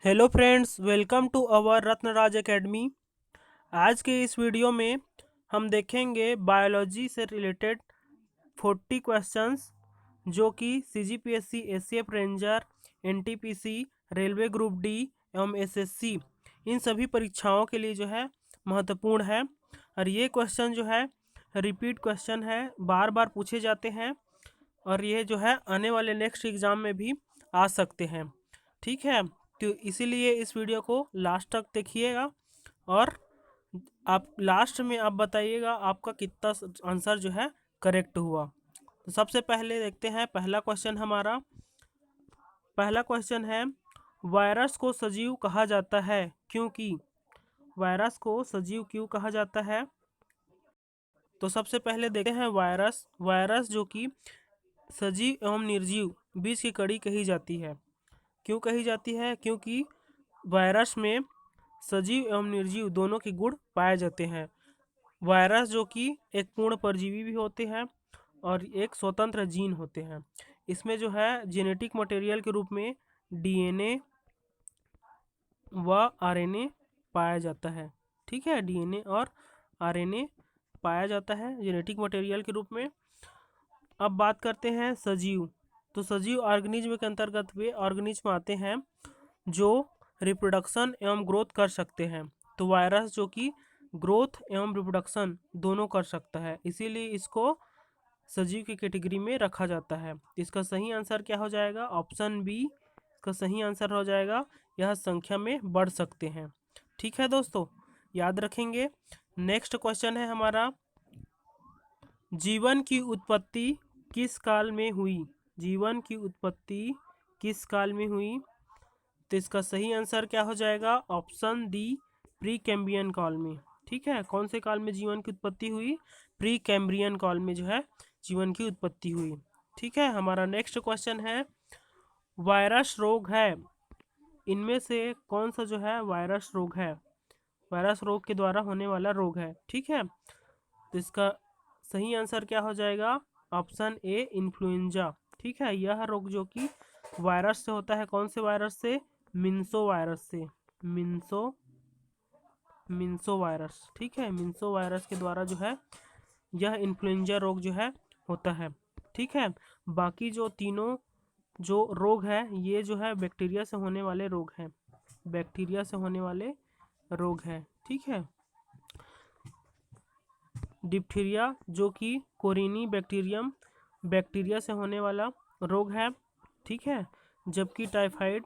Hello friends, welcome to our Ratnaraj academy. आज के इस वीडियो में हम देखेंगे बायोलॉजी से रिलेटेड 40 क्वेश्चंस जो कि CGPSC, SCF ranger, NTPC, railway group D एवं एसएससी इन सभी परीक्षाओं के लिए जो है महत्वपूर्ण है। और ये क्वेश्चन जो है रिपीट क्वेश्चन है, बार बार पूछे जाते हैं और ये जो है आने वाले नेक्स्ट एग्ज़ाम में भी आ सकते हैं। ठीक है, तो इसीलिए इस वीडियो को लास्ट तक देखिएगा और आप लास्ट में आप बताइएगा आपका कितना आंसर जो है करेक्ट हुआ। तो सबसे पहले देखते हैं पहला क्वेश्चन हमारा। पहला क्वेश्चन है, वायरस को सजीव कहा जाता है क्योंकि। वायरस को सजीव क्यों कहा जाता है? तो सबसे पहले देखते हैं वायरस। वायरस जो कि सजीव एवं निर्जीव बीच की कड़ी कही जाती है। क्यों कही जाती है? क्योंकि वायरस में सजीव एवं निर्जीव दोनों के गुण पाए जाते हैं। वायरस जो कि एक पूर्ण परजीवी भी होते हैं और एक स्वतंत्र जीन होते हैं। इसमें जो है जेनेटिक मटेरियल के रूप में डीएनए व आरएनए पाया जाता है। ठीक है, डीएनए और आरएनए पाया जाता है जेनेटिक मटेरियल के रूप में। अब बात करते हैं सजीव। तो सजीव ऑर्गेनिज्म के अंतर्गत वे ऑर्गेनिज्म आते हैं जो रिप्रोडक्शन एवं ग्रोथ कर सकते हैं। तो वायरस जो कि ग्रोथ एवं रिप्रोडक्शन दोनों कर सकता है, इसीलिए इसको सजीव की कैटेगरी में रखा जाता है। इसका सही आंसर क्या हो जाएगा? ऑप्शन बी इसका सही आंसर हो जाएगा। यह संख्या में बढ़ सकते हैं। ठीक है दोस्तों, याद रखेंगे। नेक्स्ट क्वेश्चन है हमारा, जीवन की उत्पत्ति किस काल में हुई? जीवन की उत्पत्ति किस काल में हुई? तो इसका सही आंसर क्या हो जाएगा? ऑप्शन डी, प्री कैम्ब्रियन काल में। ठीक है, कौन से काल में जीवन की उत्पत्ति हुई? प्री कैम्ब्रियन काल में जो है जीवन की उत्पत्ति हुई। ठीक है, हमारा नेक्स्ट क्वेश्चन है, वायरस रोग है, इनमें से कौन सा जो है वायरस रोग है? वायरस रोग के द्वारा होने वाला रोग है। ठीक है, तो इसका सही आंसर क्या हो जाएगा? Option A, influenza. ठीक है, यह रोग जो कि वायरस से होता है। कौन से वायरस से? मिन्सो वायरस से। मिन्सो वायरस। ठीक है, मिन्सो वायरस के द्वारा जो है यह इन्फ्लुएंजा रोग जो है होता है। ठीक है, बाकी जो तीनों जो रोग है ये जो है बैक्टीरिया से होने वाले रोग हैं। बैक्टीरिया से होने वाले रोग हैं। ठीक है, डिप्थीरिया जो कि कोरिनी बैक्टीरियम बैक्टीरिया से होने वाला रोग है। ठीक है, जबकि टाइफाइड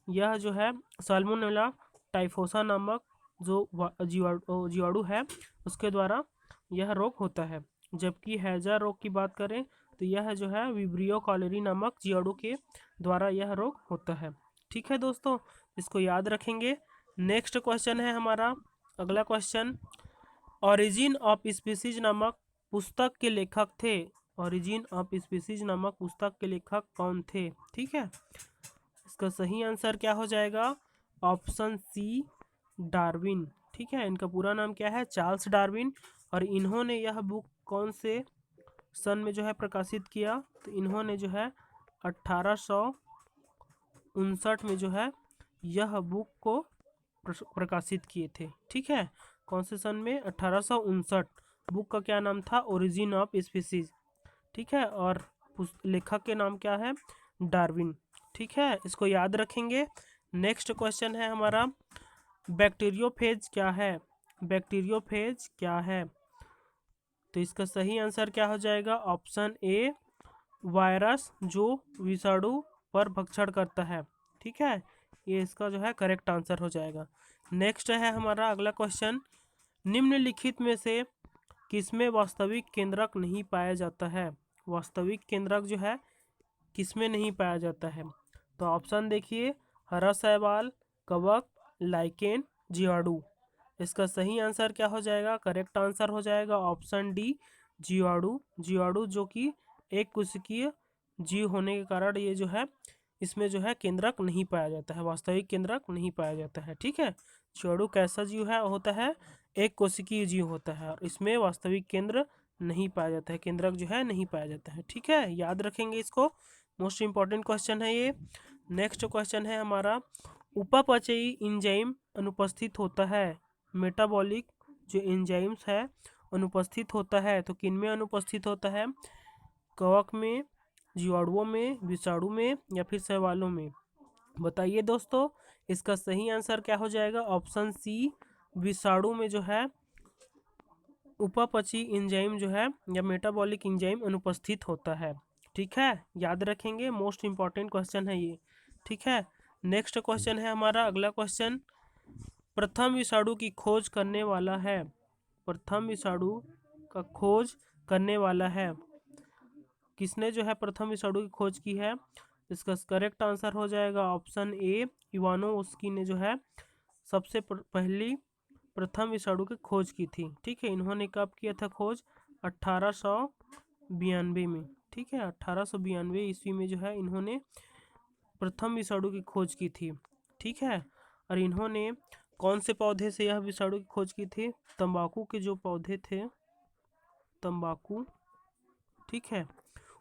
यह जो है साल्मोनेला टाइफोसा नामक जो जीवाणु है उसके द्वारा यह रोग होता है। जबकि हैजा रोग की बात करें तो यह जो है विब्रियो कॉलेरी नामक जीवाणु के द्वारा यह रोग होता है। ठीक है दोस्तों, इसको याद रखेंगे। नेक्स्ट क्वेश्चन है हमारा अगला क्वेश्चन, ओरिजिन ऑफ स्पीसीज नामक पुस्तक के लेखक थे। ओरिजिन ऑफ स्पीसीज नामक पुस्तक के लेखक कौन थे? ठीक है, इसका सही आंसर क्या हो जाएगा? Option C, Darwin. ठीक है, इनका पूरा नाम क्या है? Charles Darwin. और इन्होंने यह बुक कौन से सन में जो है प्रकाशित किया? तो इन्होंने जो है 1859 में जो है यह बुक को प्रकाशित किए थे। ठीक है, कौन से सन में? 1859। बुक का क्या नाम था? Origin of species. ठीक है, और लेखक के नाम क्या है? डार्विन। ठीक है, इसको याद रखेंगे। नेक्स्ट क्वेश्चन है हमारा, बैक्टीरियोफेज क्या है? बैक्टीरियोफेज क्या है? तो इसका सही आंसर क्या हो जाएगा? ऑप्शन ए, वायरस जो विषाणु पर भक्षण करता है। ठीक है, ये इसका जो है करेक्ट आंसर हो जाएगा। नेक्स्ट है हमारा अगला क्वेश्चन, निम्नलिखित में से किसमें वास्तविक केंद्रक नहीं पाया जाता है? वास्तविक केंद्रक जो है किसमें नहीं पाया जाता है? तो ऑप्शन देखिए, हरा शैवाल, कवक, लाइकेन, जीवाणु। इसका सही आंसर क्या हो जाएगा? करेक्ट आंसर हो जाएगा ऑप्शन डी, जीवाणु। जीवाणु जो कि एक कोशिकीय जीव होने के कारण ये जो है इसमें जो है केंद्रक नहीं पाया जाता है, वास्तविक केंद्रक नहीं पाया जाता है। ठीक है, जीवाणु कैसा जीव है? होता है एक कोशिकीय जीव होता है और इसमें वास्तविक केंद्र नहीं पाया जाता है, केंद्रक जो है नहीं पाया जाता है। ठीक है, याद रखेंगे इसको, मोस्ट इंपॉर्टेंट क्वेश्चन है ये। नेक्स्ट क्वेश्चन है हमारा, उपापचयी एंजाइम अनुपस्थित होता है। मेटाबॉलिक जो एंजाइम्स है अनुपस्थित होता है, तो किन में अनुपस्थित होता है? कवक में, जीवाणुओं में, विषाणु में या फिर शैवालों में? बताइए दोस्तों, इसका सही आंसर क्या हो जाएगा? ऑप्शन सी, विषाणु में जो है उपापचयी एंजाइम जो है या मेटाबॉलिक एंजाइम अनुपस्थित होता है। ठीक है, याद रखेंगे, मोस्ट इंपॉर्टेंट क्वेश्चन है ये। ठीक है, नेक्स्ट क्वेश्चन है हमारा अगला क्वेश्चन, प्रथम विषाणु की खोज करने वाला है। प्रथम विषाणु का खोज करने वाला है, किसने जो है प्रथम विषाणु की खोज की है? इसका करेक्ट आंसर हो जाएगा ऑप्शन ए, इवानोव्स्की ने जो है सबसे पहली प्रथम विषाणु की खोज की थी। ठीक है, इन्होंने कब किया था खोज? 1892 में। ठीक है, 1892 ईस्वी में जो है इन्होंने प्रथम विषाणु की खोज की थी। ठीक है, और इन्होंने कौन से पौधे से यह विषाणु की खोज की थी? तंबाकू के जो पौधे थे, तंबाकू, ठीक है,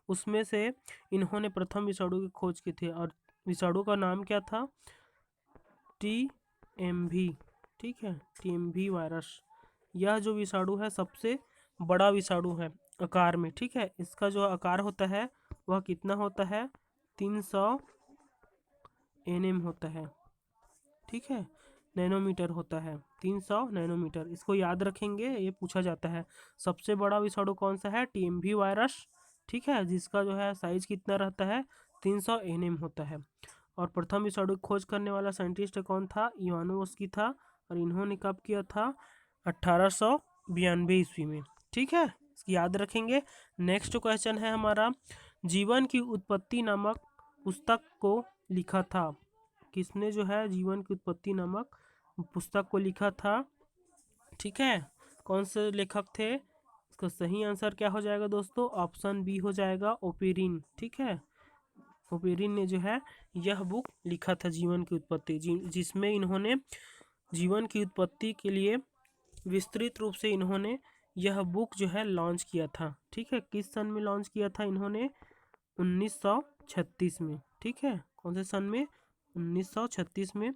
उसमें से इन्होंने प्रथम विषाणु की खोज की थी और विषाणु का नाम क्या था? TMV। ठीक है, TMV वायरस। यह जो विषाणु है सबसे बड़ा विषाणु है आकार में। ठीक है, इसका जो आकार होता है वह कितना होता है? 300 nm होता है। ठीक है, नैनोमीटर होता है, 300 नैनोमीटर। इसको याद रखेंगे, ये पूछा जाता है। सबसे बड़ा विषाणु कौन सा है? TMV virus. ठीक है, जिसका जो है साइज कितना रहता है? 300 nm होता है। और प्रथम विषाणु की खोज करने वाला साइंटिस्ट कौन था? इवानोव्स्की था, और इन्होंने कब किया था? 1892 ईस्वी में। ठीक है, इसकी याद रखेंगे। नेक्स्ट क्वेश्चन है हमारा, जीवन की उत्पत्ति नामक पुस्तक को लिखा था। किसने जो है जीवन की उत्पत्ति नामक पुस्तक को लिखा था? ठीक है, कौन से लेखक थे? इसका सही आंसर क्या हो जाएगा दोस्तों? ऑप्शन बी हो जाएगा, ओपेरिन। ठीक है, ओपेरिन ने जो है यह बुक लिखा था जीवन की उत्पत्ति, जिसमें इन्होंने जीवन की उत्पत्ति के लिए विस्तृत रूप से इन्होंने यह बुक जो है लॉन्च किया था। ठीक है, किस सन में लॉन्च किया था इन्होंने? 1936 में। ठीक है, कौन से सन में? 1936 में।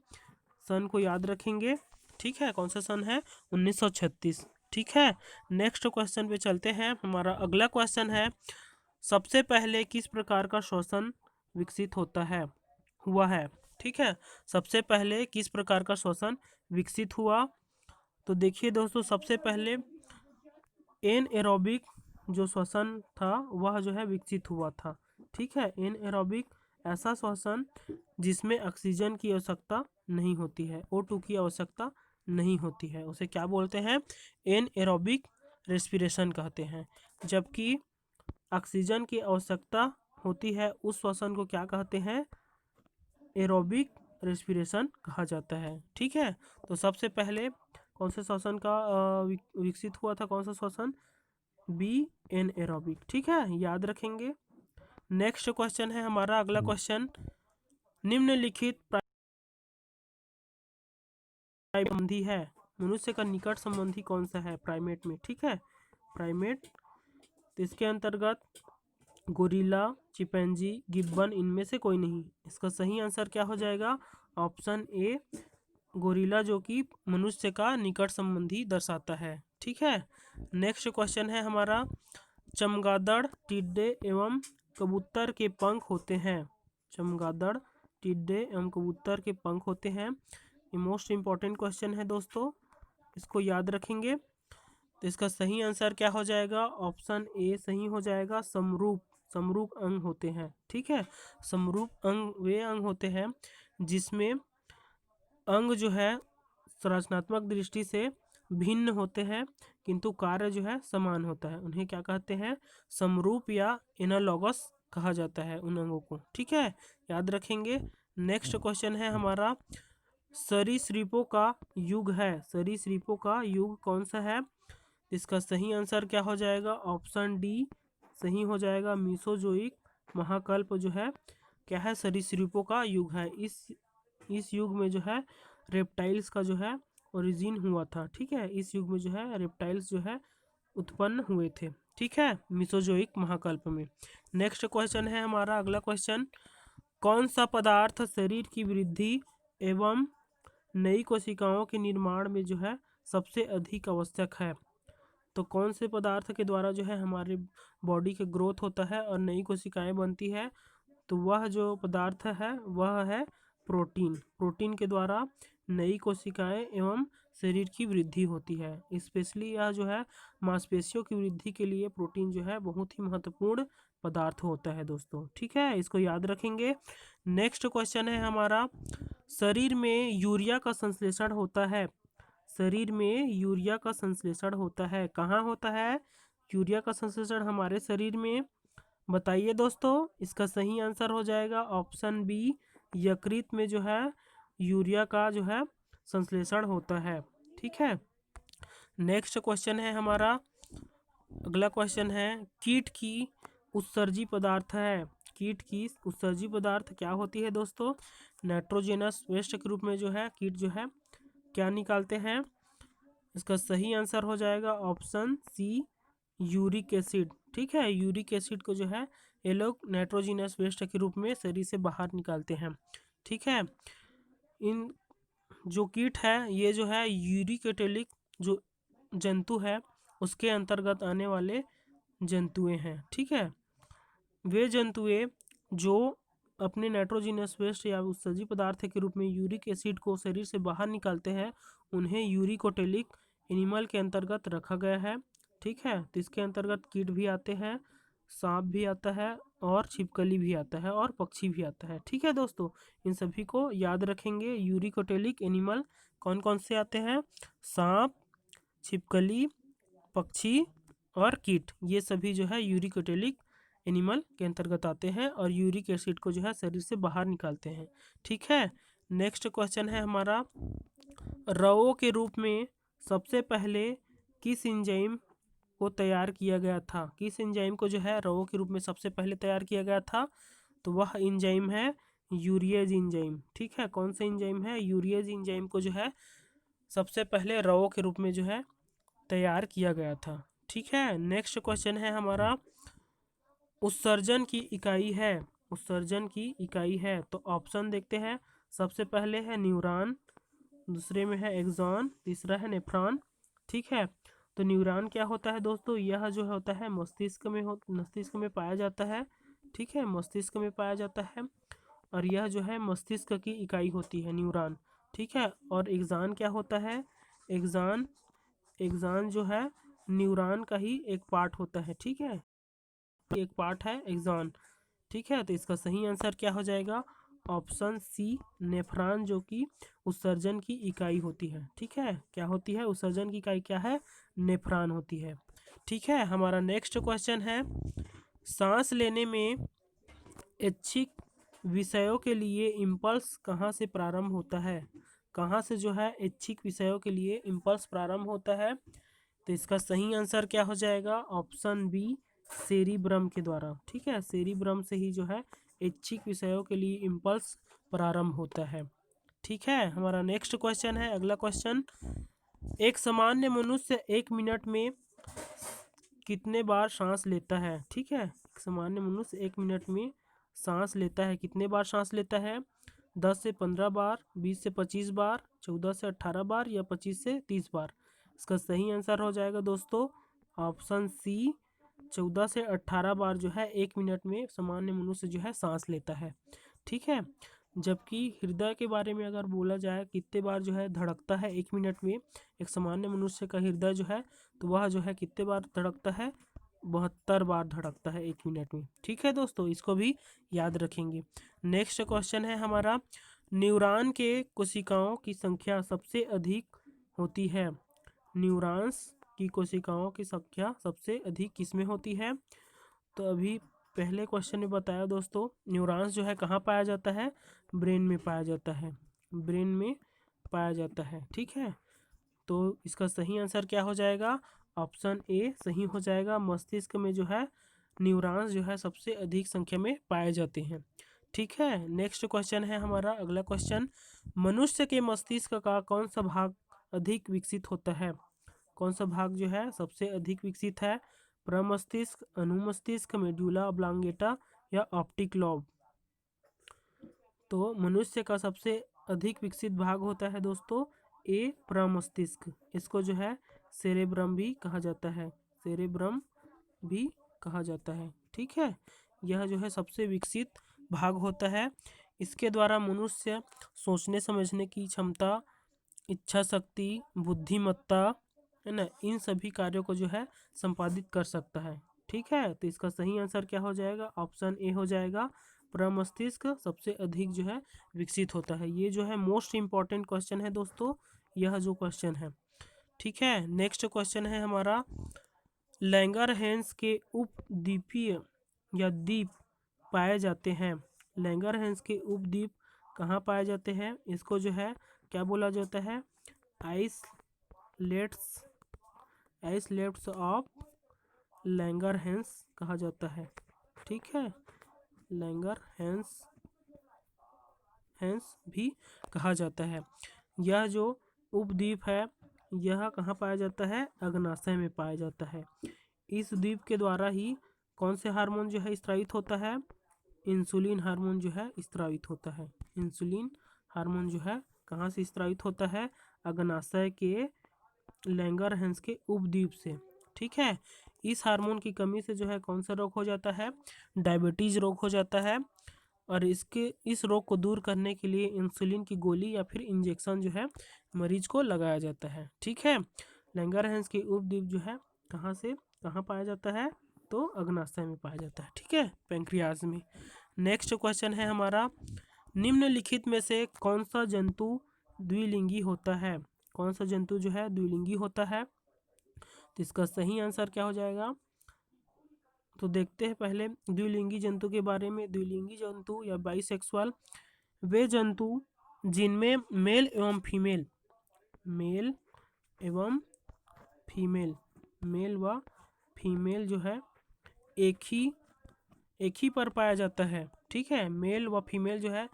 सन को याद रखेंगे। ठीक है, कौन सा सन है? 1936। ठीक है, नेक्स्ट क्वेश्चन पे चलते हैं। हमारा अगला क्वेश्चन है, सबसे पहले किस प्रकार का श्वसन विकसित होता है हुआ है? ठीक है, सबसे पहले किस प्रकार का श्वसन विकसित हुआ? तो देखिए दोस्तों, सबसे पहले एनएरोबिक जो श्वसन था वह जो है विकसित हुआ था। ठीक है, एनएरोबिक ऐसा श्वसन जिसमें ऑक्सीजन की आवश्यकता नहीं होती है, O2 की आवश्यकता नहीं होती है, उसे क्या बोलते हैं? एनएरोबिक रेस्पिरेशन कहते हैं। जबकि ऑक्सीजन की आवश्यकता होती है उस श्वसन को क्या कहते हैं? एरोबिक रेस्पिरेशन कहा जाता है। ठीक है, तो सबसे पहले कौन से श्वसन का विकसित हुआ था? कौन सा श्वसन? B, anaerobic. ठीक है, याद रखेंगे। नेक्स्ट क्वेश्चन है हमारा अगला क्वेश्चन, निम्नलिखित संबंधी है, मनुष्य का निकट संबंधी कौन सा है प्राइमेट में? ठीक है, प्राइमेट, तो इसके अंतर्गत गोरिल्ला, चिंपैंजी, गिब्बन, इनमें से कोई नहीं। इसका सही आंसर क्या हो जाएगा? ऑप्शन ए, गोरिल्ला, जो कि मनुष्य का निकट संबंधी दर्शाता है। ठीक है, नेक्स्ट क्वेश्चन है हमारा, चमगादड़, टिड्डे एवं कबूतर के पंख होते हैं। चमगादड़, टिड्डे एवं कबूतर के पंख होते हैं। ये मोस्ट इंपॉर्टेंट क्वेश्चन है दोस्तों, इसको याद रखेंगे। तो इसका सही आंसर क्या हो जाएगा? ऑप्शन ए सही हो जाएगा, समरूप। समरूप अंग होते हैं। ठीक है, समरूप अंग वे अंग होते हैं जिसमें अंग जो है संरचनात्मक दृष्टि से भिन्न होते हैं किंतु कार्य जो है समान होता है, उन्हें क्या कहते हैं? समरूप या एनालॉगस कहा जाता है उन अंगों को। ठीक है, याद रखेंगे। नेक्स्ट क्वेश्चन है हमारा, सरीसृपों का युग है। सरीसृपों का युग कौन सा है? इसका सही आंसर क्या हो जाएगा? ऑप्शन डी सही हो जाएगा, मीसोजोइक महाकल्प जो है क्या है? सरीसृपों का युग है। इस युग में जो है रेप्टाइल्स का जो है ओरिजिन हुआ था। ठीक है, इस युग में जो है रेप्टाइल्स जो है उत्पन्न हुए थे। ठीक है, मीसोजोइक महाकल्प में। नेक्स्ट क्वेश्चन है हमारा अगला क्वेश्चन, कौन सा पदार्थ शरीर की वृद्धि एवं नई कोशिकाओं के निर्माण में जो है सबसे अधिक आवश्यक है। तो कौन से पदार्थ के द्वारा जो है हमारे बॉडी के ग्रोथ होता है और नई कोशिकाएं बनती है, तो वह जो पदार्थ है वह है प्रोटीन। प्रोटीन के द्वारा नई कोशिकाएं एवं शरीर की वृद्धि होती है। स्पेशली यह जो है मांसपेशियों की वृद्धि के लिए प्रोटीन जो है बहुत ही महत्वपूर्ण पदार्थ होता है दोस्तों। ठीक है, इसको याद रखेंगे। नेक्स्ट क्वेश्चन है हमारा, शरीर में यूरिया का संश्लेषण होता है। शरीर में यूरिया का संश्लेषण होता है, कहाँ होता है यूरिया का संश्लेषण हमारे शरीर में? बताइए दोस्तों। इसका सही आंसर हो जाएगा ऑप्शन बी, यकृत में जो है यूरिया का जो है संश्लेषण होता है। ठीक है, नेक्स्ट क्वेश्चन है हमारा, अगला क्वेश्चन है, कीट की उत्सर्जी पदार्थ है। कीट की उत्सर्जी पदार्थ क्या होती है दोस्तों? नाइट्रोजनस वेस्ट के रूप में जो है कीट जो है क्या निकालते हैं? इसका सही आंसर हो जाएगा ऑप्शन सी, यूरिक एसिड। ठीक है, यूरिक एसिड को जो है ये लोग नाइट्रोजनस वेस्ट के रूप में शरीर से बाहर निकालते हैं। ठीक है, इन जो कीट है ये जो है यूरिकेटेलिक जो जंतु है उसके अंतर्गत आने वाले जंतुएं हैं। ठीक है, वे जंतुएं जो अपने नाइट्रोजनस वेस्ट या उत्सर्जी पदार्थ के रूप में यूरिक एसिड को शरीर से बाहर निकालते हैं, उन्हें यूरिकोटेलिक एनिमल के अंतर्गत रखा गया है। ठीक है, तो इसके अंतर्गत कीट भी आते हैं, सांप भी आता है और छिपकली भी आता है और पक्षी भी आता है। ठीक है दोस्तों, इन सभी को याद रखेंगे। यूरिकोटेलिक एनिमल कौन कौन से आते हैं? सांप, छिपकली, पक्षी और कीट, ये सभी जो है यूरिकोटेलिक एनिमल के अंतर्गत आते हैं और यूरिक एसिड को जो है शरीर से बाहर निकालते हैं। ठीक है, नेक्स्ट क्वेश्चन है हमारा, रवों के रूप में सबसे पहले किस एंजाइम को तैयार किया गया था? किस एंजाइम को जो है रवों के रूप में सबसे पहले तैयार किया गया था? तो वह एंजाइम है यूरिएज एंजाइम। ठीक है, कौन सा एंजाइम है? यूरिएज एंजाइम को जो है सबसे पहले रवों के रूप में जो है तैयार किया गया था। ठीक है, नेक्स्ट क्वेश्चन है हमारा, उत्सर्जन की इकाई है। उत्सर्जन की इकाई है, तो ऑप्शन देखते हैं। सबसे पहले है न्यूरॉन, दूसरे में है एक्सॉन, तीसरा है नेफ्रॉन। ठीक है, तो न्यूरॉन क्या होता है दोस्तों? यह जो होता है मस्तिष्क में पाया जाता है। ठीक है, मस्तिष्क में पाया जाता है और यह जो है मस्तिष्क की इकाई होती है न्यूरॉन। ठीक है, और एक्सॉन क्या होता है? एक्सॉन एक्सॉन जो है न्यूरॉन का ही एक पार्ट होता है। ठीक है, एक पार्ट है एक्सॉन। ठीक है, तो इसका सही आंसर क्या हो जाएगा? ऑप्शन सी, नेफ्रॉन, जो कि उत्सर्जन की इकाई होती है। ठीक है, क्या होती है? उत्सर्जन की इकाई क्या है? नेफ्रॉन होती है। ठीक है, हमारा नेक्स्ट क्वेश्चन है, सांस लेने में ऐच्छिक विषयों के लिए इम्पल्स कहाँ से प्रारंभ होता है? कहाँ से जो है ऐच्छिक विषयों के लिए इम्पल्स प्रारंभ होता है? तो इसका सही आंसर क्या हो जाएगा? ऑप्शन बी, सेरिब्रम के द्वारा। ठीक है, सेरिब्रम से ही जो है ऐच्छिक विषयों के लिए इम्पल्स प्रारंभ होता है। ठीक है, हमारा नेक्स्ट क्वेश्चन है, अगला क्वेश्चन, एक सामान्य मनुष्य 1 मिनट में कितने बार सांस लेता है? ठीक है, एक सामान्य मनुष्य 1 मिनट में सांस लेता है, कितने बार सांस लेता है? 10 से 15 बार, 20 से 25 बार, 14 से 18 बार या 25 से 30 बार? इसका सही आंसर हो जाएगा दोस्तों ऑप्शन सी, 14 से 18 बार जो है 1 मिनट में सामान्य मनुष्य जो है सांस लेता है। ठीक है, जबकि हृदय के बारे में अगर बोला जाए कितने बार जो है धड़कता है 1 मिनट में एक सामान्य मनुष्य का हृदय जो है, तो वह जो है कितने बार धड़कता है? 72 बार धड़कता है 1 मिनट में। ठीक है दोस्तों, इसको भी याद रखेंगे। नेक्स्ट क्वेश्चन है हमारा, न्यूरॉन के कोशिकाओं की संख्या सबसे अधिक होती है। न्यूरॉन्स की कोशिकाओं की संख्या सबसे अधिक किसमें होती है? तो अभी पहले क्वेश्चन में बताया दोस्तों, न्यूरॉन्स जो है कहाँ पाया जाता है? ब्रेन में पाया जाता है, ब्रेन में पाया जाता है। ठीक है, तो इसका सही आंसर क्या हो जाएगा? ऑप्शन ए सही हो जाएगा, मस्तिष्क में जो है न्यूरॉन्स जो है सबसे अधिक संख्या में पाए जाते हैं। ठीक है, नेक्स्ट क्वेश्चन है हमारा, अगला क्वेश्चन, मनुष्य के मस्तिष्क का कौन सा भाग अधिक विकसित होता है? कौन सा भाग जो है सबसे अधिक विकसित है? प्रमस्तिष्क, अनुमस्तिष्क, मेडुला ऑब्लांगेटा या ऑप्टिक लॉब? तो मनुष्य का सबसे अधिक विकसित भाग होता है दोस्तों? ए प्रमस्तिष्क, इसको जो है सेरेब्रम भी कहा जाता है, सेरेब्रम भी कहा जाता है। ठीक है, यह जो है सबसे विकसित भाग होता है। इसके द्वारा मनुष्य सोचने समझने की क्षमता, इच्छा शक्ति, बुद्धिमत्ता, है ना, इन सभी कार्यों को जो है संपादित कर सकता है। ठीक है, तो इसका सही आंसर क्या हो जाएगा? ऑप्शन ए हो जाएगा, प्रमस्तिष्क सबसे अधिक जो है विकसित होता है। ये जो है मोस्ट इम्पॉर्टेंट क्वेश्चन है दोस्तों, यह जो क्वेश्चन है। ठीक है, नेक्स्ट क्वेश्चन है हमारा, लैंगरहैंस के उपद्वीपीय या द्वीप पाए जाते हैं। लैंगरहैंस के उपद्वीप कहाँ पाए जाते हैं? इसको जो है क्या बोला जाता है? आइसलेट्स, आइसलेट्स ऑफ लैंगरहैंस कहा जाता है। ठीक है, लैंगरहैंस भी कहा जाता है। यह जो उपद्वीप है यह कहाँ पाया जाता है? अग्नाशय में पाया जाता है। इस द्वीप के द्वारा ही कौन से हार्मोन जो है स्रावित होता है? इंसुलिन हार्मोन जो है स्रावित होता है। इंसुलिन हार्मोन जो है कहाँ से स्रावित होता है? अग्नाशय के लैंगरहैंस के उपद्वीप से। ठीक है, इस हार्मोन की कमी से जो है कौन सा रोग हो जाता है? डायबिटीज रोग हो जाता है। और इस रोग को दूर करने के लिए इंसुलिन की गोली या फिर इंजेक्शन जो है मरीज को लगाया जाता है। ठीक है, लैंगरहैंस के उपद्वीप जो है कहाँ से कहाँ पाया जाता है? तो अग्नाशय में पाया जाता है। ठीक है, पैंक्रियाज में। नेक्स्ट क्वेश्चन है हमारा, निम्नलिखित में से कौन सा जंतु द्विलिंगी होता है? कौन सा जंतु जो है द्विलिंगी होता है? तो इसका सही आंसर क्या हो जाएगा? तो देखते हैं पहले द्विलिंगी जंतु के बारे में। द्विलिंगी जंतु या बाइसेक्सुअल वे जंतु जिनमें मेल एवं फीमेल, मेल एवं फीमेल, मेल व फीमेल जो है एक ही पर पाया जाता है। ठीक है, मेल व फीमेल जो है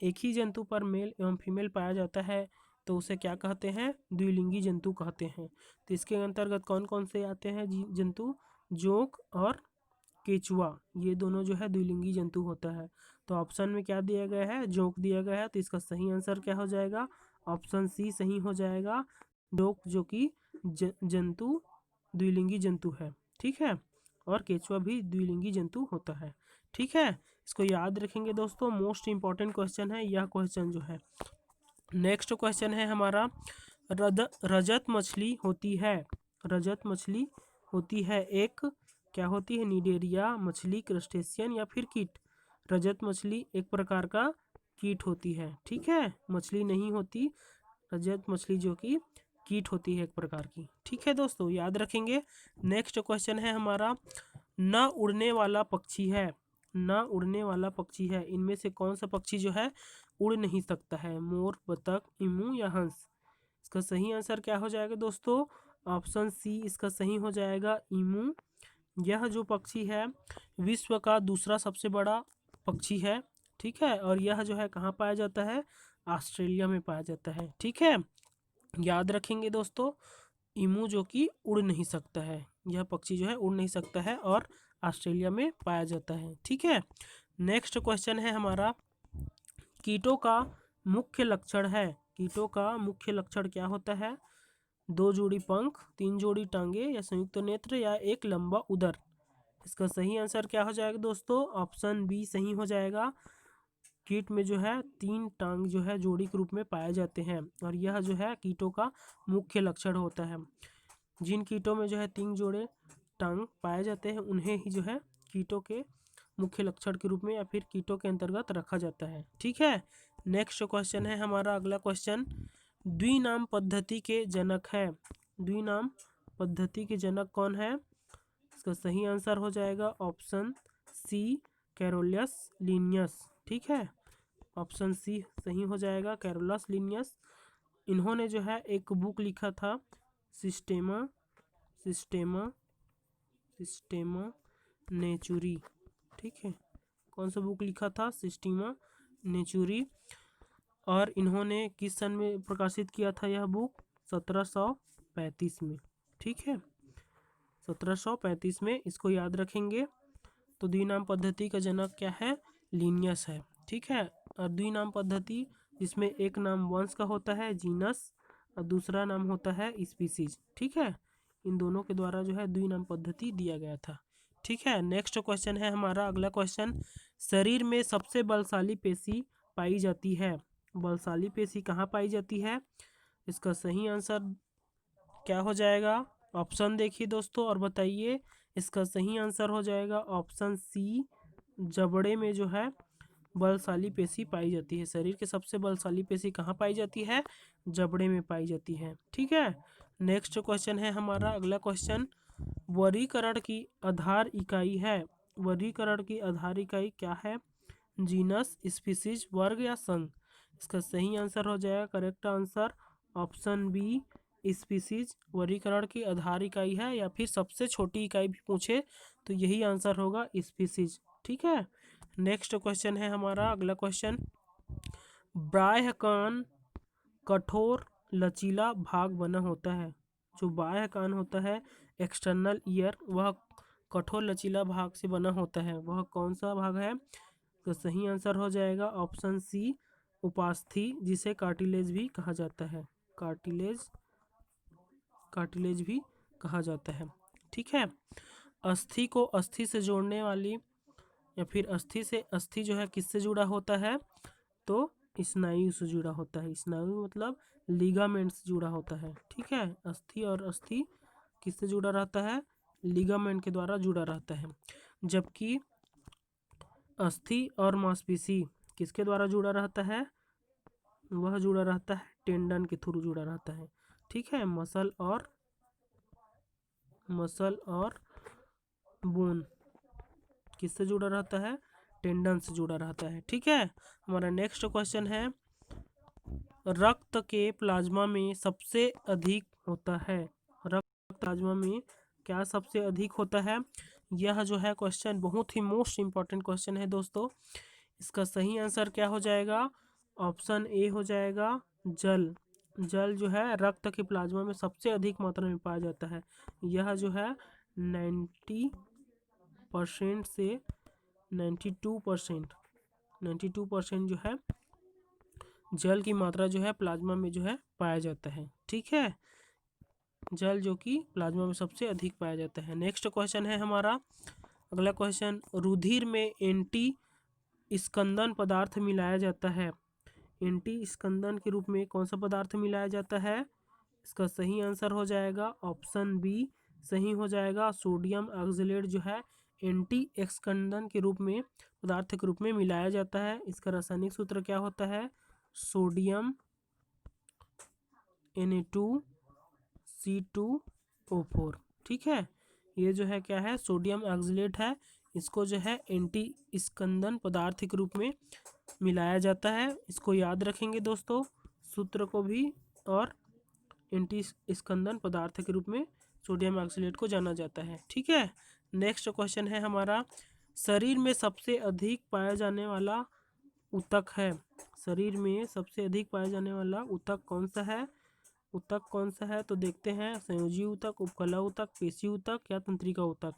एक ही जंतु पर मेल एवं फीमेल पाया जाता है, तो उसे क्या कहते हैं? द्विलिंगी जंतु कहते हैं। तो इसके अंतर्गत कौन कौन से आते हैं जंतु? जोंक और केचुआ, ये दोनों जो है द्विलिंगी जंतु होता है। तो ऑप्शन में क्या दिया गया है? जोंक दिया गया है, तो इसका सही आंसर क्या हो जाएगा? ऑप्शन सी सही हो जाएगा, जोंक, जो कि जंतु द्विलिंगी जंतु है। ठीक है, और केचुआ भी द्विलिंगी जंतु होता है। ठीक है, इसको याद रखेंगे दोस्तों, मोस्ट इंपॉर्टेंट क्वेश्चन है यह क्वेश्चन जो है। नेक्स्ट क्वेश्चन है हमारा, रजत मछली होती है, रजत मछली होती है एक, क्या होती है? निडेरिया मछली, क्रस्टेशियन या फिर कीट? रजत मछली एक प्रकार का कीट होती है। ठीक है, मछली नहीं होती, रजत मछली जो कि कीट होती है एक प्रकार की। ठीक है दोस्तों, याद रखेंगे। नेक्स्ट क्वेश्चन है हमारा, न उड़ने वाला पक्षी है, न उड़ने वाला पक्षी है, इनमें से कौन सा पक्षी जो है उड़ नहीं सकता है? मोर, बतख, ईमू या हंस? इसका सही आंसर क्या हो जाएगा दोस्तों? ऑप्शन सी इसका सही हो जाएगा, ईमू। यह जो पक्षी है विश्व का दूसरा सबसे बड़ा पक्षी है। ठीक है, और यह जो है कहाँ पाया जाता है? ऑस्ट्रेलिया में पाया जाता है। ठीक है, याद रखेंगे दोस्तों, ईमू जो कि उड़ नहीं सकता है, यह पक्षी जो है उड़ नहीं सकता है और ऑस्ट्रेलिया में पाया जाता है। ठीक है, नेक्स्ट क्वेश्चन है हमारा, कीटों का मुख्य लक्षण है, कीटों का मुख्य लक्षण क्या होता है? 2 जोड़ी पंख, 3 जोड़ी टांगे या संयुक्त नेत्र या एक लंबा उदर? इसका सही आंसर क्या हो जाएगा दोस्तों? ऑप्शन बी सही हो जाएगा। कीट में जो है 3 टांग जो है जोड़ी के रूप में पाए जाते हैं, और यह जो है कीटों का मुख्य लक्षण होता है। जिन कीटों में जो है 3 जोड़े टांग पाए जाते हैं उन्हें ही जो है कीटों के मुख्य लक्षण के रूप में या फिर कीटों के अंतर्गत रखा जाता है। ठीक है, नेक्स्ट क्वेश्चन है हमारा, अगला क्वेश्चन, द्विनाम पद्धति के जनक है, द्विनाम पद्धति के जनक कौन है? इसका सही आंसर हो जाएगा ऑप्शन सी, कैरोलस लिनियस। ठीक है, ऑप्शन सी सही हो जाएगा, कैरोलस लिनियस। इन्होंने जो है एक बुक लिखा था, सिस्टेमा सिस्टेमा सिस्टेमा नेचुरी। ठीक है, कौन सा बुक लिखा था? सिस्टेमा नेचुरी। और इन्होंने किस सन में प्रकाशित किया था यह बुक? 1735 में। ठीक है, 1735 में, इसको याद रखेंगे। तो द्विनाम पद्धति का जनक क्या है? लिनियस है। ठीक है, और द्विनाम पद्धति जिसमें एक नाम वंश का होता है जीनस और दूसरा नाम होता है स्पीसीज। ठीक है, इन दोनों के द्वारा जो है द्विनाम पद्धति दिया गया था। ठीक है, नेक्स्ट क्वेश्चन है हमारा अगला क्वेश्चन, शरीर में सबसे बलशाली पेशी पाई जाती है। बलशाली पेशी कहाँ पाई जाती है? इसका सही आंसर क्या हो जाएगा? ऑप्शन देखिए दोस्तों और बताइए। इसका सही आंसर हो जाएगा ऑप्शन सी, जबड़े में जो है बलशाली पेशी पाई जाती है। शरीर के सबसे बलशाली पेशी कहाँ पाई जाती है? जबड़े में पाई जाती है। ठीक है, नेक्स्ट क्वेश्चन है हमारा अगला क्वेश्चन, वर्गीकरण की आधार इकाई है। वर्गीकरण की आधार इकाई क्या है? जीनस, स्पीसीज, वर्ग या संघ? इसका सही आंसर हो जाएगा correct answer option B, species वर्गीकरण की आधार इकाई है, या फिर सबसे छोटी इकाई भी पूछे तो यही आंसर होगा स्पीसीज। ठीक है, नेक्स्ट क्वेश्चन है हमारा अगला क्वेश्चन, बाह्य कान कठोर लचीला भाग बना होता है। जो बाह्य कान होता है एक्सटर्नल ईयर, वह कठोर लचीला भाग से बना होता है। वह कौन सा भाग है? तो सही आंसर हो जाएगा ऑप्शन सी, उपास्थि, जिसे कार्टिलेज भी कहा जाता है। कार्टिलेज, कार्टिलेज भी कहा जाता है। ठीक है, अस्थि को अस्थि से जोड़ने वाली, या फिर अस्थि से अस्थि जो है किससे जुड़ा होता है? तो स्नायु से जुड़ा होता है। स्नायु मतलब लिगामेंट से जुड़ा होता है। ठीक है, अस्थि और अस्थि किससे जुड़ा रहता है? लिगामेंट के द्वारा जुड़ा रहता है। जबकि अस्थि और मांसपेशी किसके द्वारा जुड़ा रहता है? वह जुड़ा रहता है टेंडन के थ्रू जुड़ा रहता है। ठीक है, मसल और बोन किससे जुड़ा रहता है? टेंडन से जुड़ा रहता है। ठीक है, हमारा नेक्स्ट क्वेश्चन है, रक्त के प्लाज्मा में सबसे अधिक होता है। रक्त प्लाज्मा में क्या सबसे अधिक होता है? यह जो है क्वेश्चन बहुत ही मोस्ट इम्पॉर्टेंट क्वेश्चन है दोस्तों। इसका सही आंसर क्या हो जाएगा? ऑप्शन ए हो जाएगा जल। जल जो है रक्त के प्लाज्मा में सबसे अधिक मात्रा में पाया जाता है। यह जो है 90% से 92% जो है जल की मात्रा जो है प्लाज्मा में जो है पाया जाता है। ठीक है, जल जो कि प्लाज्मा में सबसे अधिक पाया जाता है। नेक्स्ट क्वेश्चन है हमारा अगला क्वेश्चन, रुधिर में एंटी स्कंदन पदार्थ मिलाया जाता है। एंटी स्कंदन के रूप में कौन सा पदार्थ मिलाया जाता है? इसका सही आंसर हो जाएगा ऑप्शन बी, सही हो जाएगा सोडियम ऑक्जेलेट जो है एंटी स्कंदन के रूप में पदार्थ के रूप में मिलाया जाता है। इसका रासायनिक सूत्र क्या होता है? Sodium Na2C2O4। ठीक है, ये जो है क्या है? सोडियम ऑक्जेलेट है। इसको जो है एंटी स्कंदन पदार्थ के रूप में मिलाया जाता है। इसको याद रखेंगे दोस्तों सूत्र को भी, और एंटी स्कंदन पदार्थ के रूप में सोडियम ऑक्जेलेट को जाना जाता है। ठीक है, नेक्स्ट क्वेश्चन है हमारा, शरीर में सबसे अधिक पाया जाने वाला ऊतक है। शरीर में सबसे अधिक पाया जाने वाला ऊतक कौन सा है? ऊतक कौन सा है? तो देखते हैं, संयोजी ऊतक, उपकला ऊतक, पेशी ऊतक या तंत्रिका ऊतक।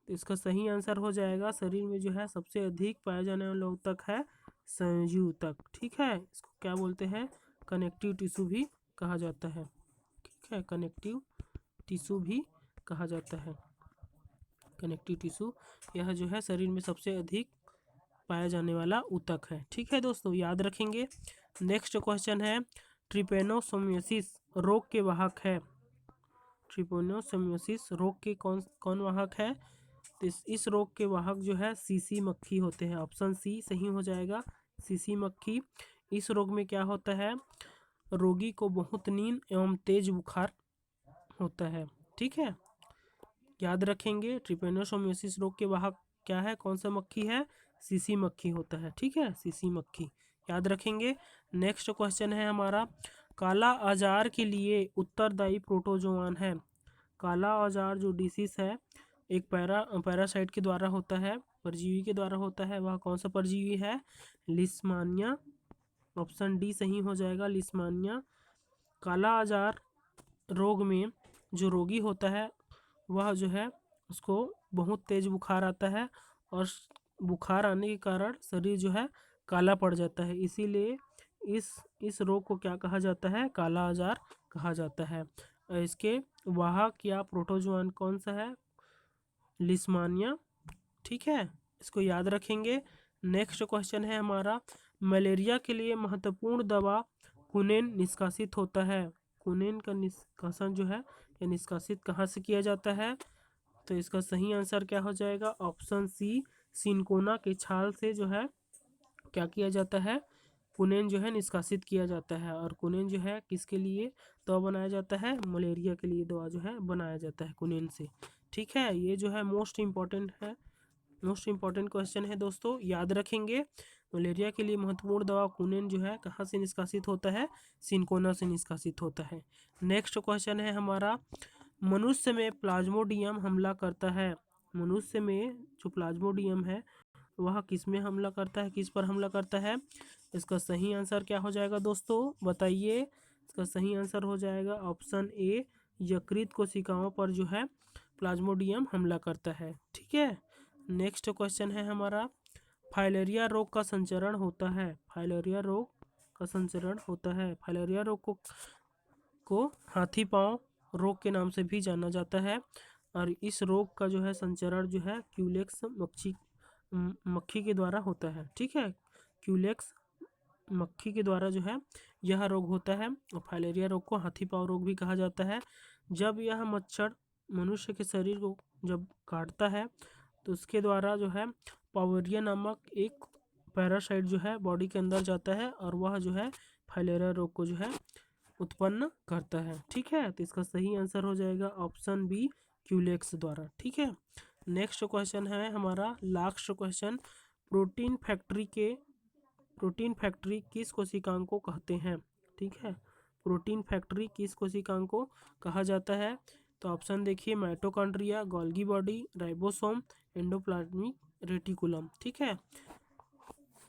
तो इसका सही आंसर हो जाएगा, शरीर में जो है सबसे अधिक पाया जाने वाला ऊतक है संयोजी ऊतक। ठीक है, इसको क्या बोलते हैं? कनेक्टिव टिश्यू भी कहा जाता है। ठीक है, कनेक्टिव टिश्यू भी कहा जाता है। कनेक्टिव टिश्यू यह जो है शरीर में सबसे अधिक पाया जाने वाला ऊतक है। ठीक है दोस्तों, याद रखेंगे। नेक्स्ट क्वेश्चन है, ट्रिपेनोसोमियोसिस रोग के वाहक है। ट्रिपेनोसोमियोसिस रोग के कौन वाहक है? तो इस रोग के वाहक जो है सीसी मक्खी होते हैं। ऑप्शन सी सही हो जाएगा, सीसी मक्खी। इस रोग में क्या होता है? रोगी को बहुत नींद एवं तेज बुखार होता है। ठीक है, याद रखेंगे, ट्रिपेनोसोमियोसिस रोग के वाहक क्या है? कौन सा मक्खी है? सीसी मक्खी होता है। ठीक है, सीसी मक्खी याद रखेंगे। नेक्स्ट क्वेश्चन है हमारा, काला आजार के लिए उत्तरदायी प्रोटोजोआन है। काला आजार जो डिसीज है एक पैरासाइट के द्वारा होता है, परजीवी के द्वारा होता है। वह कौन सा परजीवी है? लिस्मानिया। ऑप्शन डी सही हो जाएगा, लिस्मानिया। काला आजार रोग में जो रोगी होता है वह जो है उसको बहुत तेज बुखार आता है, और बुखार आने के कारण शरीर जो है काला पड़ जाता है, इसीलिए इस रोग को क्या कहा जाता है? काला आजार कहा जाता है। इसके वाहक या प्रोटोजोआन कौन सा है? लिस्मानिया। ठीक है, इसको याद रखेंगे। नेक्स्ट क्वेश्चन है हमारा, मलेरिया के लिए महत्वपूर्ण दवा कुनेन निष्कासित होता है। कुनेन का निष्कासन जो है या निष्कासित कहाँ से किया जाता है? तो इसका सही आंसर क्या हो जाएगा? ऑप्शन सी, सिनकोना के छाल से जो है क्या किया जाता है? कुनेन जो है निष्कासित किया जाता है। और कुनेन जो है किसके लिए दवा बनाया जाता है? मलेरिया के लिए दवा जो है बनाया जाता है कुनेन से। ठीक है, ये जो है मोस्ट इम्पॉर्टेंट क्वेश्चन है दोस्तों, याद रखेंगे। मलेरिया के लिए महत्वपूर्ण दवा कुनेन जो है कहाँ से निष्कासित होता है? सिनकोना से निष्कासित होता है। नेक्स्ट क्वेश्चन है हमारा, मनुष्य में प्लाज्मोडियम हमला करता है। मनुष्य में जो प्लाज्मोडियम है वह किस में हमला करता है, किस पर हमला करता है? इसका सही आंसर क्या हो जाएगा दोस्तों, बताइए। इसका सही आंसर हो जाएगा ऑप्शन ए, यकृत कोशिकाओं पर जो है प्लाज्मोडियम हमला करता है। ठीक है, नेक्स्ट क्वेश्चन है हमारा, फाइलेरिया रोग का संचरण होता है। फाइलेरिया रोग का संचरण होता है। फाइलेरिया रोग को हाथी पांव रोग के नाम से भी जाना जाता है। और इस रोग का जो है संचरण जो है क्यूलेक्स मक्खी के द्वारा होता है। ठीक है, क्यूलेक्स मक्खी के द्वारा जो है यह रोग होता है। और फाइलेरिया रोग को हाथी पांव रोग भी कहा जाता है। जब यह मच्छर मनुष्य के शरीर को जब काटता है तो उसके द्वारा जो है पावेरिया नामक एक पैरासाइट जो है बॉडी के अंदर जाता है और वह जो है फाइलेरिया रोग को जो है उत्पन्न करता है। ठीक है, तो इसका सही आंसर हो जाएगा ऑप्शन बी, क्यूलेक्स द्वारा। ठीक है, नेक्स्ट क्वेश्चन है हमारा लास्ट क्वेश्चन, प्रोटीन फैक्ट्री किस कोशिकांग को कहते हैं? ठीक है, प्रोटीन फैक्ट्री किस कोशिकांग को कहा जाता है? तो ऑप्शन देखिए, mitochondria, Golgi body, ribosome, endoplasmic reticulum. ठीक है,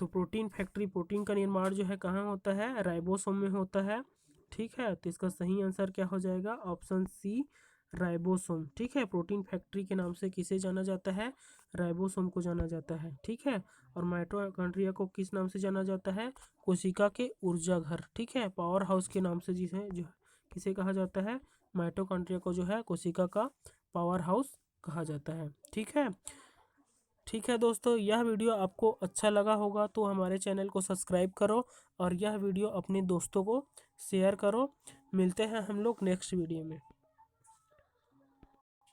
तो प्रोटीन फैक्ट्री, प्रोटीन का निर्माण जो है कहाँ होता है? राइबोसोम में होता है। ठीक है, तो इसका सही आंसर क्या हो जाएगा? Option C, ribosome. ठीक है, प्रोटीन फैक्ट्री के नाम से किसे जाना जाता है? राइबोसोम को जाना जाता है। ठीक है, और माइटोकॉन्ड्रिया को किस नाम से जाना जाता है? कोशिका के ऊर्जा घर। ठीक है, पावर हाउस के नाम से जिसे जो किसे कहा जाता है? माइटोकॉन्ड्रिया को जो है कोशिका का पावर हाउस कहा जाता है। ठीक है दोस्तों, यह वीडियो आपको अच्छा लगा होगा तो हमारे चैनल को सब्सक्राइब करो और यह वीडियो अपने दोस्तों को शेयर करो। मिलते हैं हम लोग नेक्स्ट वीडियो में।